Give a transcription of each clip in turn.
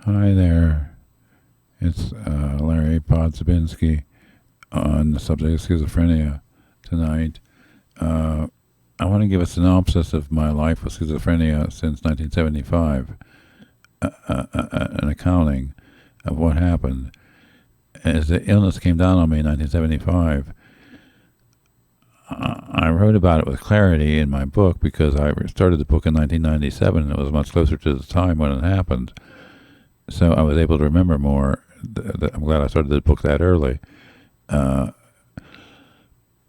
Hi there, it's Larry Podsabinski on the subject of schizophrenia tonight. Uh, I want to give a synopsis of my life with schizophrenia since 1975, an accounting of what happened. As the illness came down on me in 1975, I wrote about it with clarity in my book because I started the book in 1997 and it was much closer to the time when it happened. So I was able to remember more. I'm glad I started the book that early. Uh,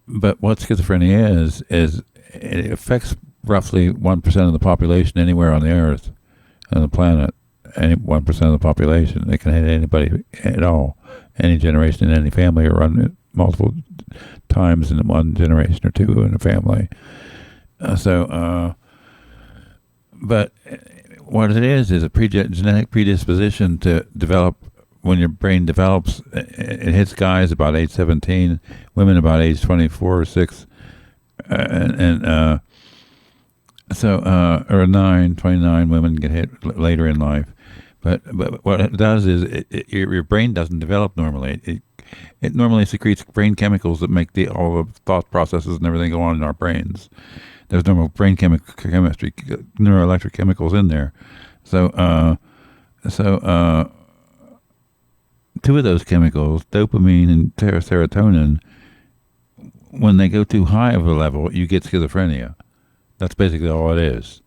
but what schizophrenia is it affects roughly 1% of the population anywhere on the earth, on the planet. Any 1% of the population. It can hit anybody at all, any generation in any family, or run multiple times in one generation or two in a family. But what it is a genetic predisposition to develop. When your brain develops, it hits guys about age 17, women about age 24 or 6, or 29 women get hit later in life. But what it does is your brain doesn't develop normally. It normally secretes brain chemicals that make all the thought processes and everything go on in our brains. There's normal brain chemistry, neuroelectric chemicals in there. So two of those chemicals, dopamine and serotonin, when they go too high of a level, you get schizophrenia. That's basically all it is.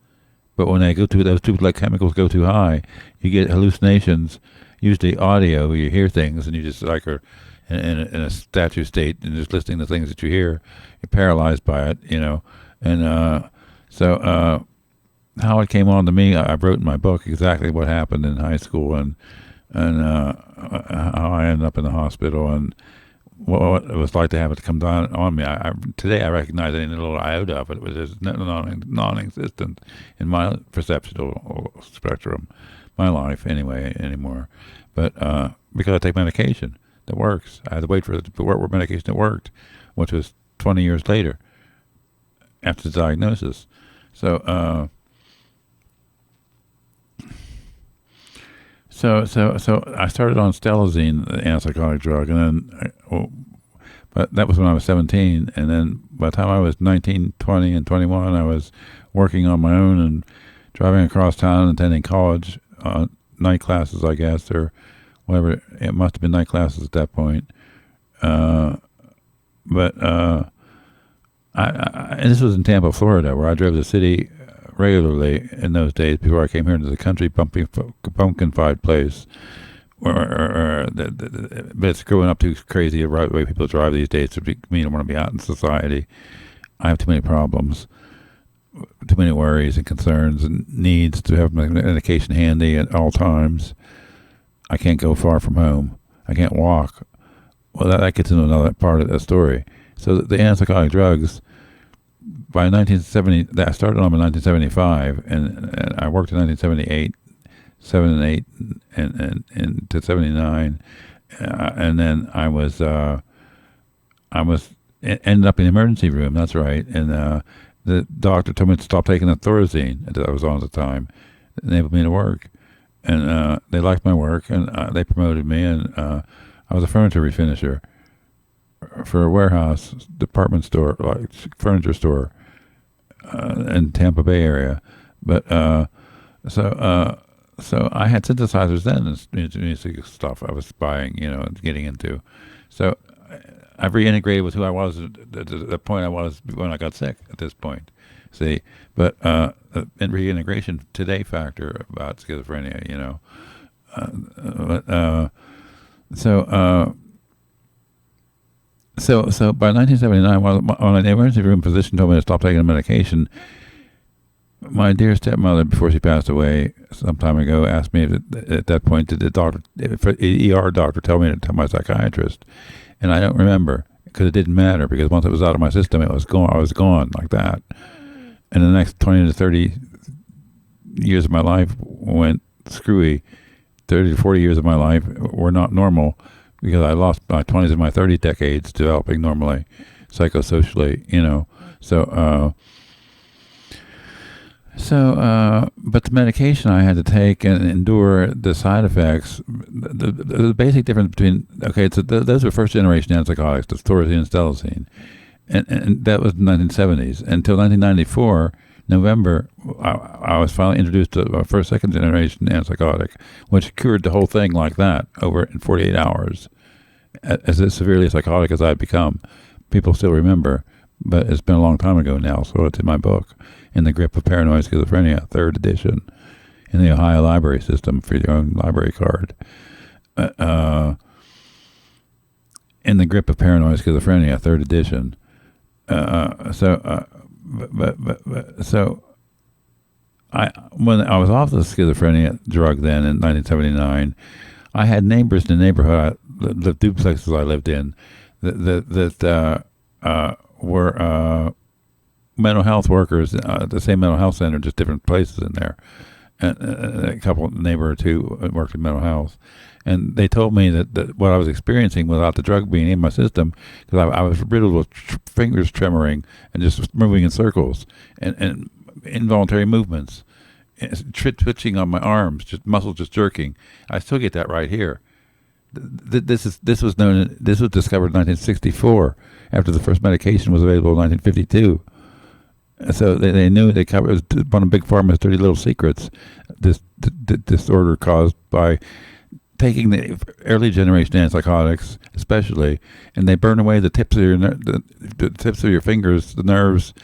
But when those two chemicals go too high, you get hallucinations, usually audio. You hear things and you just are in a statue state and just listening to things that you hear. You're paralyzed by it, And how it came on to me, I wrote in my book exactly what happened in high school and how I ended up in the hospital and what it was like to have it come down on me. Today I recognize any little iota of it. It was just non-existent in my perceptual spectrum, my life anymore. But because I take medication that works, I had to wait for the medication that worked, which was 20 years later after the diagnosis. So I started on stelazine, the antipsychotic drug, and then, but that was when I was 17, and then by the time I was 19, 20, and 21, I was working on my own and driving across town and attending college, night classes, I guess, or whatever. It must have been night classes at that point. And this was in Tampa, Florida, where I drove the city regularly in those days before I came here into the country, pumpkin-fied place. But it's growing up too crazy the way people drive these days to me don't want to be out in society. I have too many problems, too many worries and concerns and needs to have my medication handy at all times. I can't go far from home. I can't walk. Well, that gets into another part of the story. So the antipsychotic drugs, by 1970, I started on in 1975, and I worked in 1978, 7 and 8, and to 79, and then I ended up in the emergency room. That's right, and the doctor told me to stop taking the Thorazine that I was on at the time. It enabled me to work, and they liked my work, and they promoted me, and I was a furniture refinisher for a warehouse, department store, like furniture store in Tampa Bay area. But so I had synthesizers then and music stuff I was buying, and getting into. So I've reintegrated with who I was at the point I was when I got sick at this point. See, but in reintegration today factor about schizophrenia, So by 1979, when the emergency room physician told me to stop taking the medication, my dear stepmother, before she passed away some time ago, asked me at that point, did the ER doctor tell me to tell my psychiatrist? And I don't remember because it didn't matter because once it was out of my system, it was gone. I was gone like that. And the next 20 to 30 years of my life went screwy. 30 to 40 years of my life were not normal because I lost my 20s and my 30 decades developing normally, psychosocially, So But the medication I had to take and endure the side effects, the basic difference between, okay, so those were first generation antipsychotics, the thorazine and stelazine, and that was the 1970s. Until 1994, November, I was finally introduced to a first, second generation antipsychotic, which cured the whole thing like that over in 48 hours. As severely psychotic as I'd become, people still remember, but it's been a long time ago now, so it's in my book, In the Grip of Paranoid Schizophrenia, third edition, in the Ohio library system for your own library card. In the Grip of Paranoid Schizophrenia, third edition. When I was off the schizophrenia drug then in 1979, I had neighbors in the neighborhood, the duplexes I lived in, that were mental health workers, the same mental health center, just different places in there. And a neighbor or two worked in mental health. And they told me that what I was experiencing without the drug being in my system, because I was riddled with fingers tremoring and just moving in circles and involuntary movements, twitching on my arms, just muscles just jerking. I still get that right here. This was discovered in 1964 after the first medication was available in 1952. So they knew they covered. It was one of Big Pharma's dirty little secrets. This disorder caused by taking the early generation antipsychotics, especially, and they burn away the tips of your fingers, the nerves,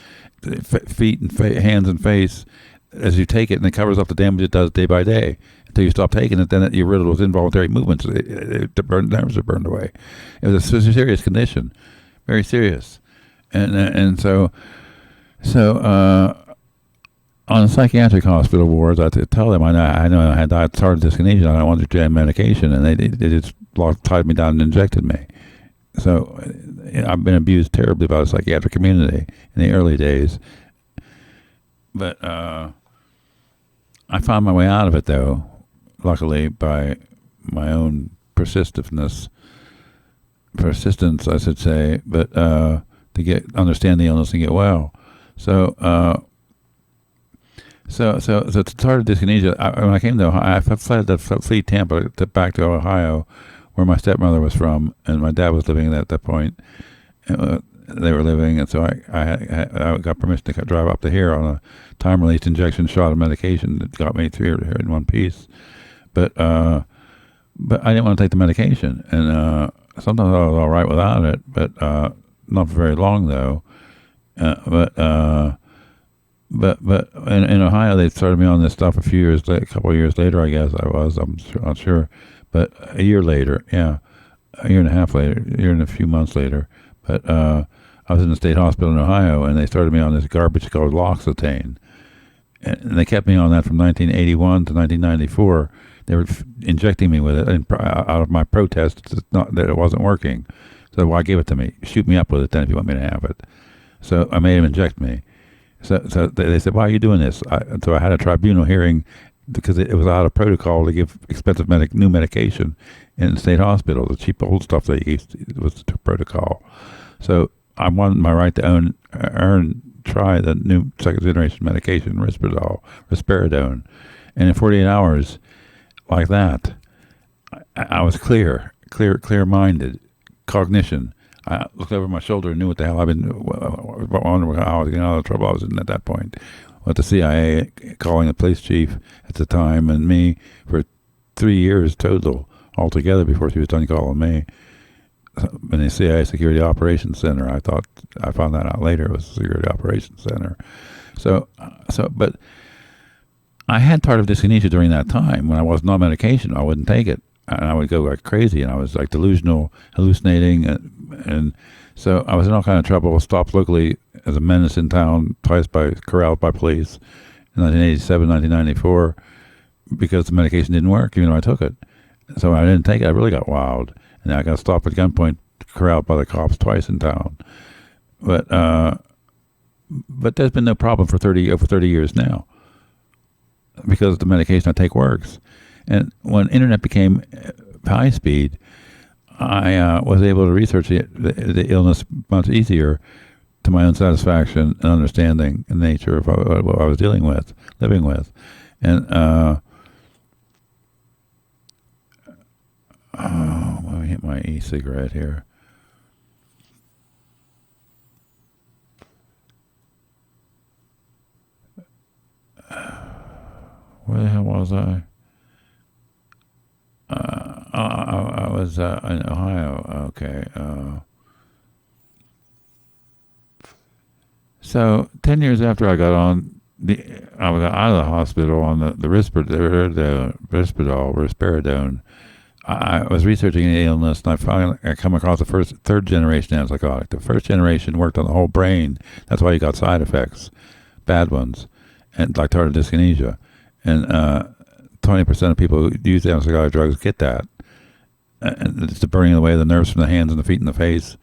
the feet and hands and face as you take it, and it covers up the damage it does day by day until you stop taking it. Then you're riddled with involuntary movements. The nerves are burned away. It was a serious condition, very serious, and so. On the psychiatric hospital wards, I tell them I know I had tardive dyskinesia. I wanted to take medication, and they just tied me down and injected me. So I've been abused terribly by the psychiatric community in the early days. But I found my way out of it, though, luckily, by my own persistence, I should say, but to understand the illness and get well. So tardive dyskinesia. When I came to Ohio, I fled to flee Tampa back to Ohio, where my stepmother was from, and my dad was living at that point. They were living, and so I got permission to drive up to here on a time-release injection shot of medication that got me through here in one piece. But I didn't want to take the medication, and sometimes I was all right without it, but not for very long though. But in Ohio, they started me on this stuff a couple of years later, I guess I'm not sure, but a year later, a year and a half later, a year and a few months later. But I was in the state hospital in Ohio, and they started me on this garbage called L'Occitane, and they kept me on that from 1981 to 1994. They were injecting me with it out of my protest that it wasn't working. So why give it to me? Shoot me up with it then if you want me to have it. So I made them inject me. So they said, why are you doing this? So I had a tribunal hearing because it was out of protocol to give expensive new medication in the state hospital. The cheap old stuff they used was the protocol. So I wanted my right to try the new second generation medication, risperidone. And in 48 hours, like that, I was clear-minded, cognition. I looked over my shoulder and knew what the hell I've been wondering how I was getting out of the trouble I was in at that point. With the CIA calling the police chief at the time and me for 3 years total altogether before she was done calling me. In the CIA Security Operations Center, I found that out later. It was the Security Operations Center. But I had tardive dyskinesia during that time. When I wasn't on medication, I wouldn't take it, and I would go like crazy, and I was like delusional, hallucinating, and so I was in all kind of trouble. I was stopped locally as a menace in town, twice corralled by police in 1987, 1994, because the medication didn't work, even though I took it. So I didn't take it. I really got wild. And I got stopped at gunpoint, corralled by the cops twice in town. But there's been no problem for over 30 years now, because the medication I take works. And when internet became high speed, I was able to research the illness much easier to my own satisfaction and understanding the nature of what I was living with. And let me hit my e-cigarette here. Where the hell was I? I was in Ohio. Okay. So 10 years after I got on, I was out of the hospital on the risperidone. I was researching the illness, and I come across the third generation antipsychotic. The first generation worked on the whole brain. That's why you got side effects, bad ones, and like tardive dyskinesia. And 20% of people who use antipsychotic drugs get that. And it's the burning away of the nerves from the hands and the feet and the face.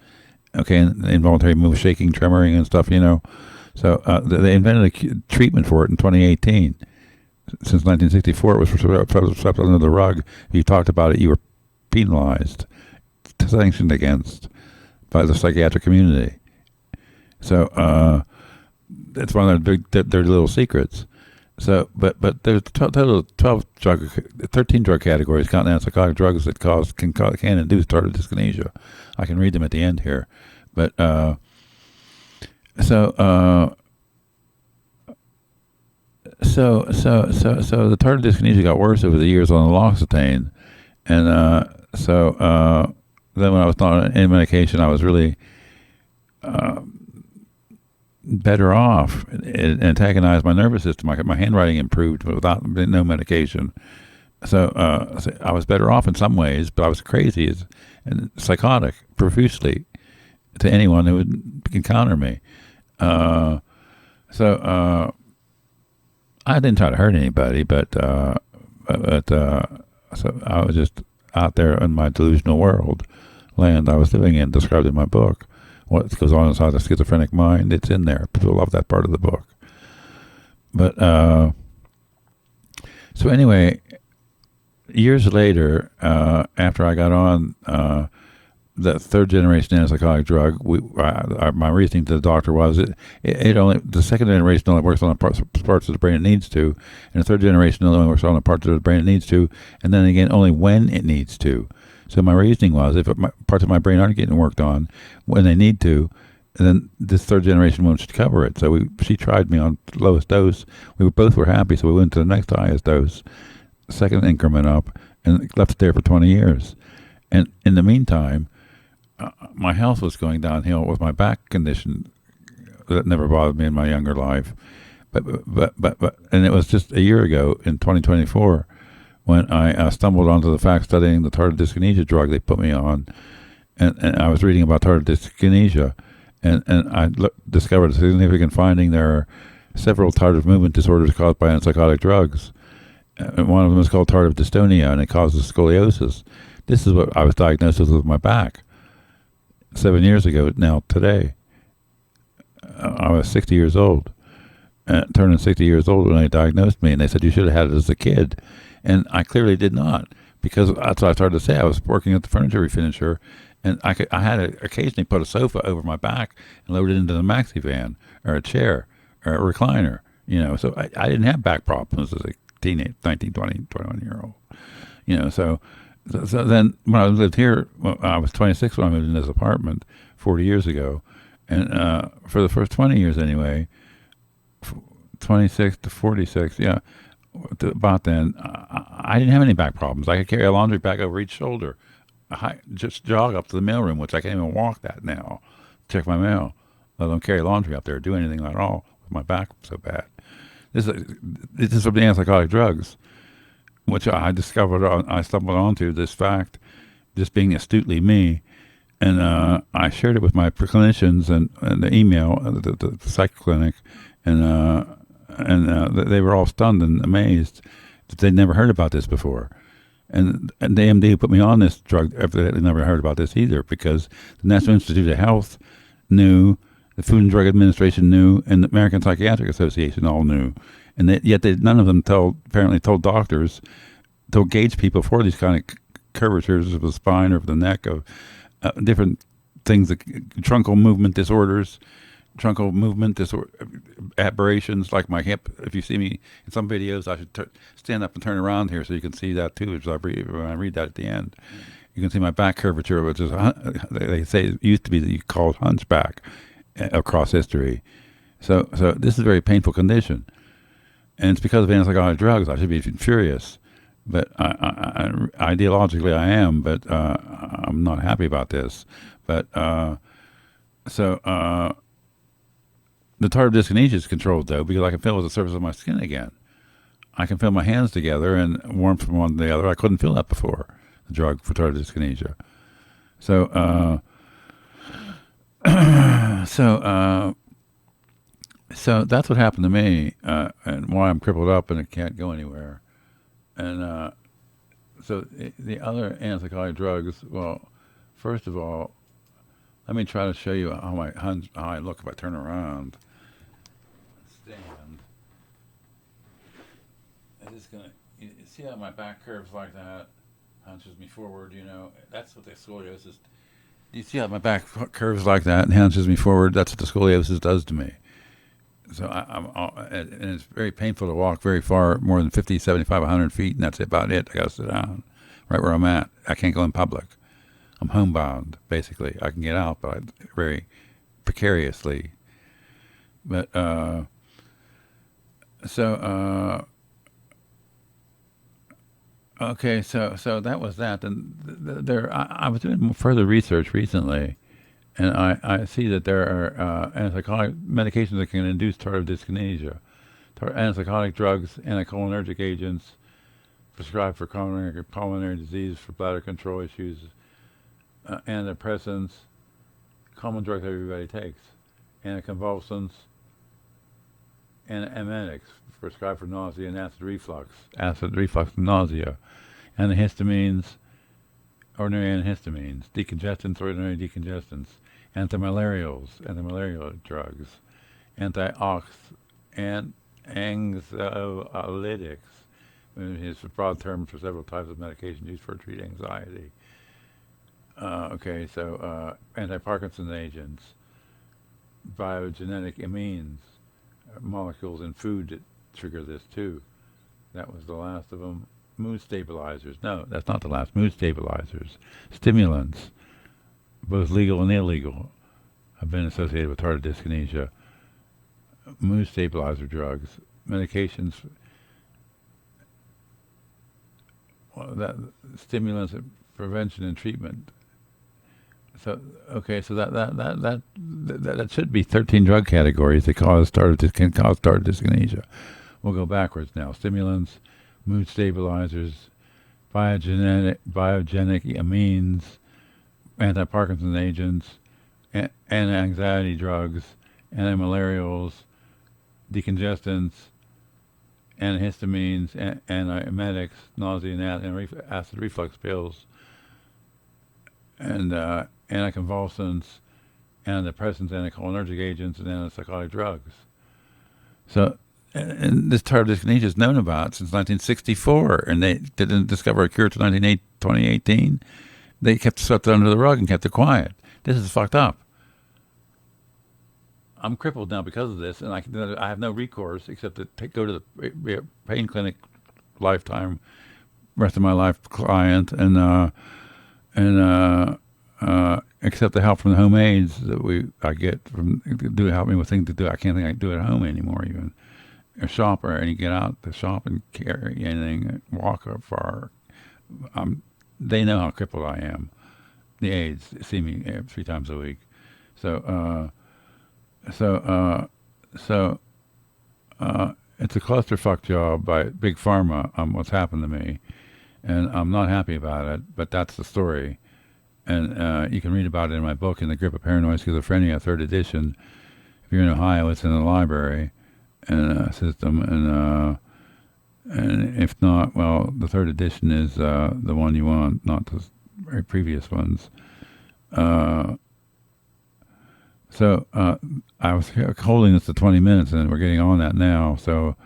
Okay, and involuntary move, shaking, tremoring, and stuff, So they invented a treatment for it in 2018. Since 1964, it was swept under the rug. If you talked about it, you were penalized, sanctioned against by the psychiatric community. So it's one of their dirty little secrets. So, but there's total 13 drug categories, counting antipsychotic drugs that can induce tardive dyskinesia. I can read them at the end here, but so the tardive dyskinesia got worse over the years on the L'Occitane, and then when I was not on any medication, I was really better off. It antagonized my nervous system. My handwriting improved without no medication. So I was better off in some ways, but I was crazy and psychotic profusely to anyone who would encounter me. So I didn't try to hurt anybody, but so I was just out there in my delusional land I was living in, described in my book. What goes on inside the schizophrenic mind, it's in there. People love that part of the book. But so anyway, years later, after I got on the third generation antipsychotic drug, my reasoning to the doctor was it only, the second generation only works on the parts of the brain it needs to, and the third generation only works on the parts of the brain it needs to, and then again only when it needs to. So my reasoning was, if parts of my brain aren't getting worked on when they need to, then this third generation won't cover it. So she tried me on the lowest dose. We both were happy, so we went to the next highest dose, second increment up, and left it there for 20 years. And in the meantime, my health was going downhill with my back condition that never bothered me in my younger life. But and it was just a year ago in 2024 when I stumbled onto the fact studying the tardive dyskinesia drug they put me on, and I was reading about tardive dyskinesia, and I discovered a significant finding. There are several tardive movement disorders caused by antipsychotic drugs. And one of them is called tardive dystonia, and it causes scoliosis. This is what I was diagnosed with my back 7 years ago. Now today, I was 60 years old, turning 60 years old when they diagnosed me, and they said you should have had it as a kid. And I clearly did not, because that's what I started to say. I was working at the furniture refinisher, and I had to occasionally put a sofa over my back and load it into the maxi van or a chair or a recliner, So I didn't have back problems as a teenage, 19, 20, 21-year-old, So then when I lived here, I was 26 when I moved into this apartment 40 years ago. And for the first 20 years anyway, 26 to 46, yeah, about then, I didn't have any back problems. I could carry a laundry bag over each shoulder. Just jog up to the mailroom, which I can't even walk that now, check my mail. I don't carry laundry up there or do anything at all with my back so bad. This is from the antipsychotic drugs, which I discovered. I stumbled onto this fact, just being astutely me, and I shared it with my clinicians and the email, the psych clinic, and they were all stunned and amazed that they'd never heard about this before. And the AMD who put me on this drug evidently never heard about this either, because the National Institute of Health knew, the Food and Drug Administration knew, and the American Psychiatric Association all knew. And yet none of them apparently told doctors to gauge people for these kind of curvatures of the spine or of the neck, of different things, truncal movement disorders, truncal movement, aberrations like my hip. If you see me in some videos, I should stand up and turn around here so you can see that too. When I read that at the end, you can see my back curvature, which is they say it used to be called hunchback across history. So this is a very painful condition, and it's because of antipsychotic drugs. I should be furious, but ideologically I am, but I'm not happy about this. But the tardive dyskinesia is controlled, though, because I can feel the surface of my skin again. I can feel my hands together and warmth from one to the other. I couldn't feel that before, the drug for tardive dyskinesia. So that's what happened to me, and why I'm crippled up and I can't go anywhere. And so the other antipsychotic drugs, well, first of all, let me try to show you how I look if I turn around. Stand. I'm just gonna. You see how my back curves like that, hunches me forward. That's what the scoliosis. You see how my back curves like that and hunches me forward. That's what the scoliosis does to me. So and it's very painful to walk very far, more than 50, 75, 100 feet, and that's about it. I got to sit down right where I'm at. I can't go in public. I'm homebound, basically. I can get out, but very precariously. But okay, so that was that. And I was doing further research recently, and I see that there are antipsychotic medications that can induce tardive dyskinesia. Antipsychotic drugs, anticholinergic agents prescribed for pulmonary disease, for bladder control issues, antidepressants, common drugs that everybody takes, anticonvulsants, emetics prescribed for nausea and acid reflux and nausea, antihistamines, ordinary antihistamines, decongestants, ordinary decongestants, antimalarial drugs, and anxiolytics, it's a broad term for several types of medication used for treat anxiety. Anti-Parkinson's agents, biogenetic amines, molecules in food that trigger this too. That was the last of them. Mood stabilizers. No, that's not the last. Mood stabilizers. Stimulants, both legal and illegal, have been associated with tardive dyskinesia. Mood stabilizer drugs, medications, stimulants, prevention and treatment. So that should be 13 drug categories that can cause tardive dyskinesia. We'll go backwards now. Stimulants, mood stabilizers, biogenic amines, anti-Parkinson's agents, anti-anxiety drugs, antimalarials, decongestants, antihistamines, antiemetics, nausea and acid reflux pills, and anticonvulsants, antidepressants, anticholinergic agents, and antipsychotic drugs. So, and this tardive dyskinesia is known about since 1964, and they didn't discover a cure until 2018. They kept swept it under the rug and kept it quiet. This is fucked up. I'm crippled now because of this, and I have no recourse except to go to the pain clinic, lifetime, rest of my life client, and accept the help from the home aides that I get from help me with things to do. I can't think I can do it at home anymore, even a shopper, and you get out the shop and carry anything, walk up far. They know how crippled I am. The aides see me 3 times a week, so it's a clusterfuck job by Big Pharma on what's happened to me, and I'm not happy about it, but that's the story. And you can read about it in my book, In the Grip of Paranoid Schizophrenia, 3rd edition. If you're in Ohio, it's in the library and system. And if not, well, the 3rd edition is the one you want, not the very previous ones. So I was holding this to 20 minutes, and we're getting on that now. So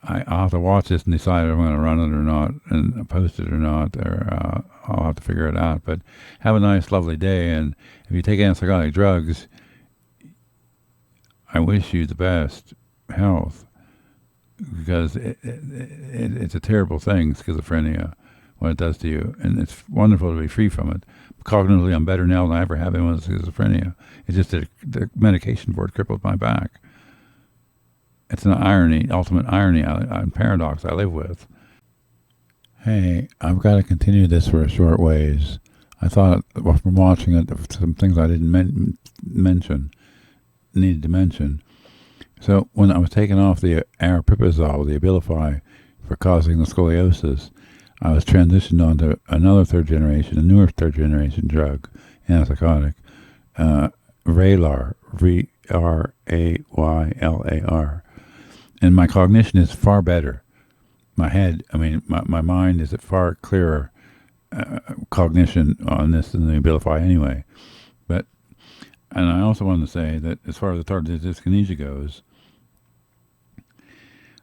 I'll have to watch this and decide if I'm going to run it or not, and post it or not, or I'll have to figure it out. But have a nice, lovely day. And if you take antipsychotic drugs, I wish you the best health, because it's a terrible thing, schizophrenia, what it does to you, and it's wonderful to be free from it. Cognitively, I'm better now than I ever have been with schizophrenia. It's just that the medication for it crippled my back. It's an irony, ultimate irony, and paradox I live with. Hey, I've got to continue this for a short ways. I thought, well, from watching it, some things I didn't needed to mention. So when I was taking off the aripiprazole, the Abilify, for causing the scoliosis, I was transitioned onto another a newer third generation drug, antipsychotic, Vraylar, Vraylar. And my cognition is far better. My mind is a far clearer cognition on this than the Abilify anyway. And I also want to say that as far as the tardive dyskinesia goes,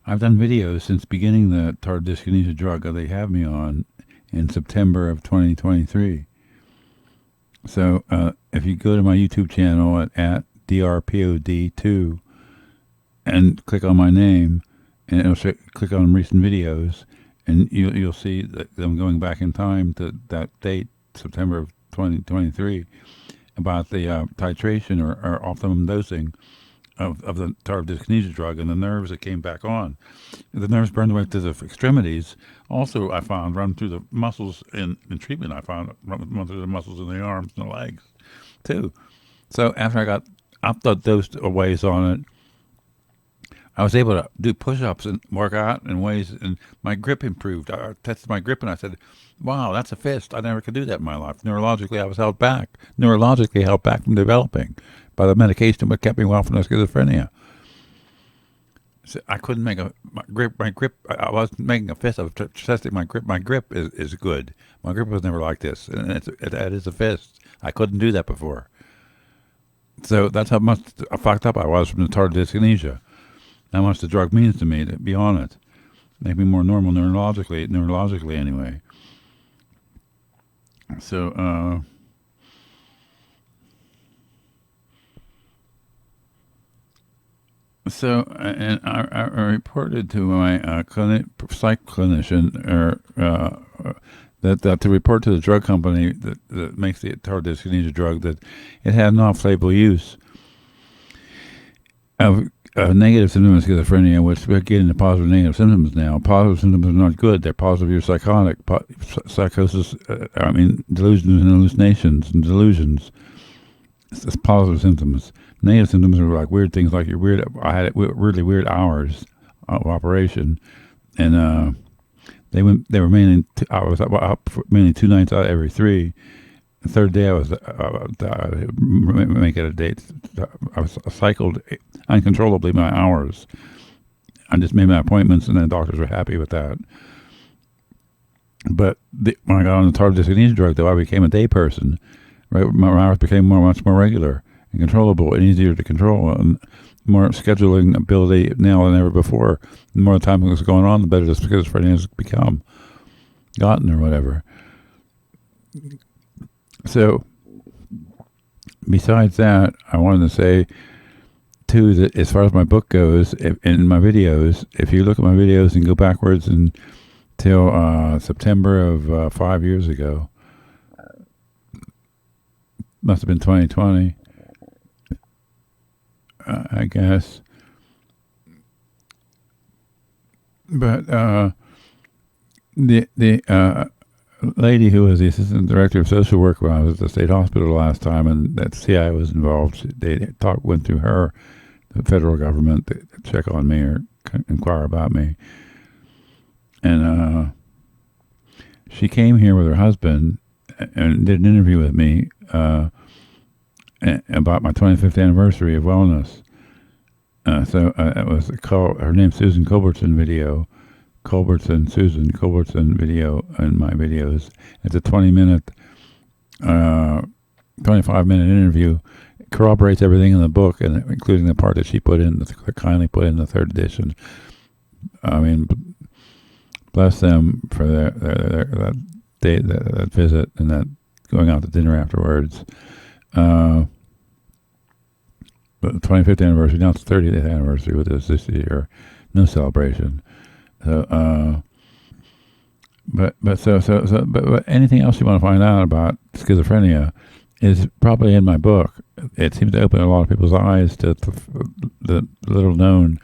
I've done videos since beginning the tardive dyskinesia drug that they have me on in September of 2023. So if you go to my YouTube channel at DRPOD2 and click on my name, and it'll click on recent videos, and you'll see that I'm going back in time to that date, September of 2023, about the titration or optimum dosing of the tardive dyskinesia drug, and the nerves that came back on. The nerves burned away to the extremities. Also, I found run through the muscles in treatment. I found run through the muscles in the arms and the legs, too. So after I got dosed ways on it, I was able to do push-ups and work out in ways, and my grip improved. I tested my grip, and I said, wow, that's a fist. I never could do that in my life. Neurologically, I was held back from developing by the medication that kept me well from the schizophrenia. So I couldn't make my grip, I wasn't making a fist. I was testing my grip. My grip is good. My grip was never like this, and it is a fist. I couldn't do that before. So that's how much fucked up I was from the tardive dyskinesia. How much the drug means to me to be on it. Make me more normal neurologically anyway. So, and I reported to my psych clinician, that to report to the drug company that makes the tardive dyskinesia drug that it had an off-label use of negative symptoms of schizophrenia, which we're getting to positive and negative symptoms now. Positive symptoms are not good. They're positive, you're psychotic. Psychosis, delusions and hallucinations and delusions. It's positive symptoms. Negative symptoms are like weird things, like you're weird. I had really weird hours of operation, and they were mainly. I was up mainly 2 nights out every 3. The third day I was make it a date. I was cycled uncontrollably my hours. I just made my appointments, and the doctors were happy with that. But when I got on the tardive dyskinesia drug, though, I became a day person. Right, my hours became much more regular and controllable and easier to control, and more scheduling ability now than ever before. The more time was going on, the better the schizophrenia has gotten or whatever. So, besides that, I wanted to say, too, that as far as my book goes, in my videos, if you look at my videos and go backwards until September of 5 years ago, must have been 2020, I guess. But the lady who was the assistant director of social work when I was at the state hospital last time, and that CI was involved, they went through her, the federal government, to check on me or inquire about me. And she came here with her husband and did an interview with me about my 25th anniversary of wellness. So it was called, her name's Susan Culbertson video. Susan Culbertson video in my videos. It's a 25-minute interview. It corroborates everything in the book, and including the part that she kindly put in the 3rd edition. I mean, bless them for that day, that visit, and that going out to dinner afterwards. the 25th anniversary. Now it's the 30th anniversary with this year. No celebration. So, but anything else you want to find out about schizophrenia is probably in my book. It seems to open a lot of people's eyes to the little known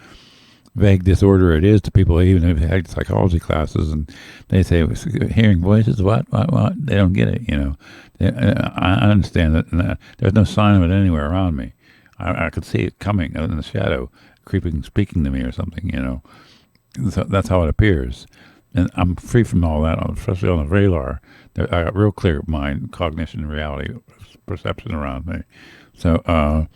vague disorder it is to people, even who've had psychology classes, and they say hearing voices, what, they don't get it. I understand that, and there's no sign of it anywhere around me. I could see it coming in the shadow, creeping, speaking to me or something. So that's how it appears, and I'm free from all that, especially on the Vraylar. I got real clear mind, cognition, reality, perception around me. So.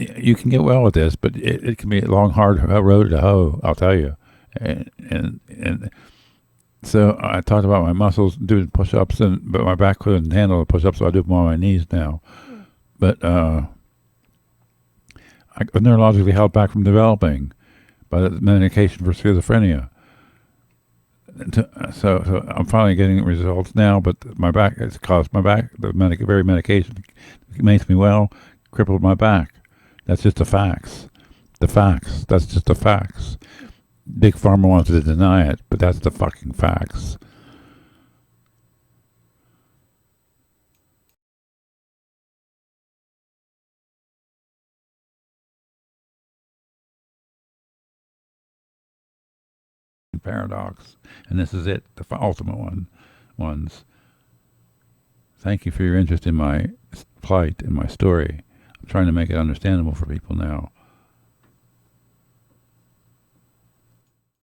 You can get well with this, but it can be a long, hard road to hoe, I'll tell you. And so I talked about my muscles doing push-ups, but my back couldn't handle the push-ups, so I do them on my knees now. But I was neurologically held back from developing by the medication for schizophrenia. So I'm finally getting results now, but my back, it's caused my back, the very medication makes me well, crippled my back. That's just the facts. That's just the facts. Big Pharma wants to deny it, but that's the fucking facts. Paradox. And this is it, the ultimate ones. Thank you for your interest in my plight and my story. I'm trying to make it understandable for people now.